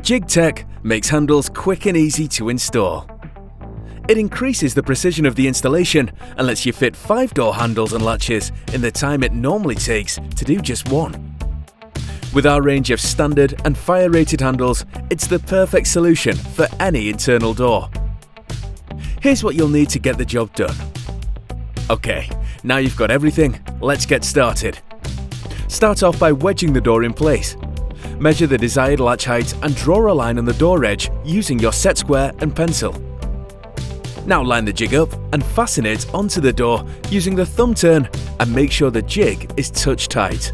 Jigtech makes handles quick and easy to install. It increases the precision of the installation and lets you fit 5 door handles and latches in the time it normally takes to do just one. With our range of standard and fire-rated handles, it's the perfect solution for any internal door. Here's what you'll need to get the job done. Okay, now you've got everything, let's get started. Start off by wedging the door in place. Measure the desired latch height and draw a line on the door edge using your set square and pencil. Now line the jig up and fasten it onto the door using the thumb turn and make sure the jig is touch tight.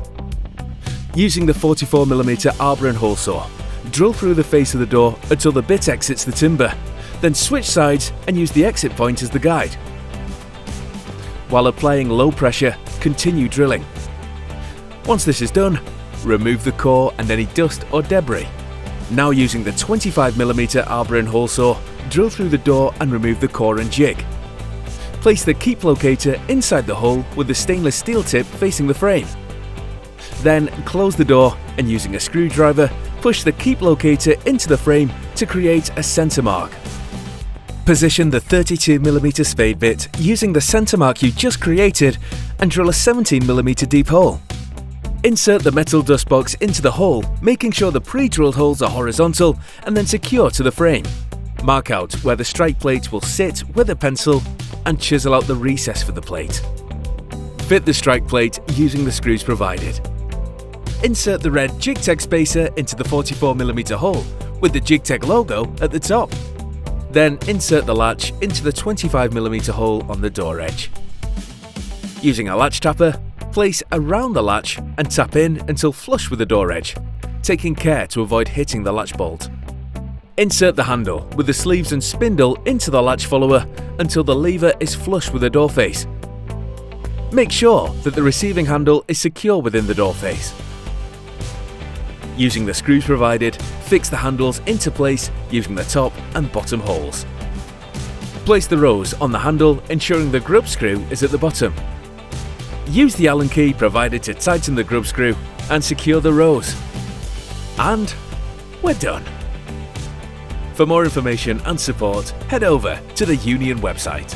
Using the 44mm arbor and hole saw, drill through the face of the door until the bit exits the timber, then switch sides and use the exit point as the guide. While applying low pressure, continue drilling. Once this is done, remove the core and any dust or debris. Now using the 25mm arbor and hole saw, drill through the door and remove the core and jig. Place the keep locator inside the hole with the stainless steel tip facing the frame. Then close the door and using a screwdriver, push the keep locator into the frame to create a center mark. Position the 32mm spade bit using the center mark you just created and drill a 17mm deep hole. Insert the metal dust box into the hole, making sure the pre-drilled holes are horizontal and then secure to the frame. Mark out where the strike plate will sit with a pencil and chisel out the recess for the plate. Fit the strike plate using the screws provided. Insert the red Jigtech spacer into the 44mm hole with the Jigtech logo at the top. Then insert the latch into the 25mm hole on the door edge. Using a latch tapper, place around the latch and tap in until flush with the door edge, taking care to avoid hitting the latch bolt. Insert the handle with the sleeves and spindle into the latch follower until the lever is flush with the door face. Make sure that the receiving handle is secure within the door face. Using the screws provided, fix the handles into place using the top and bottom holes. Place the rose on the handle, ensuring the grub screw is at the bottom. Use the Allen key provided to tighten the grub screw and secure the rose. And we're done. For more information and support, head over to the Union website.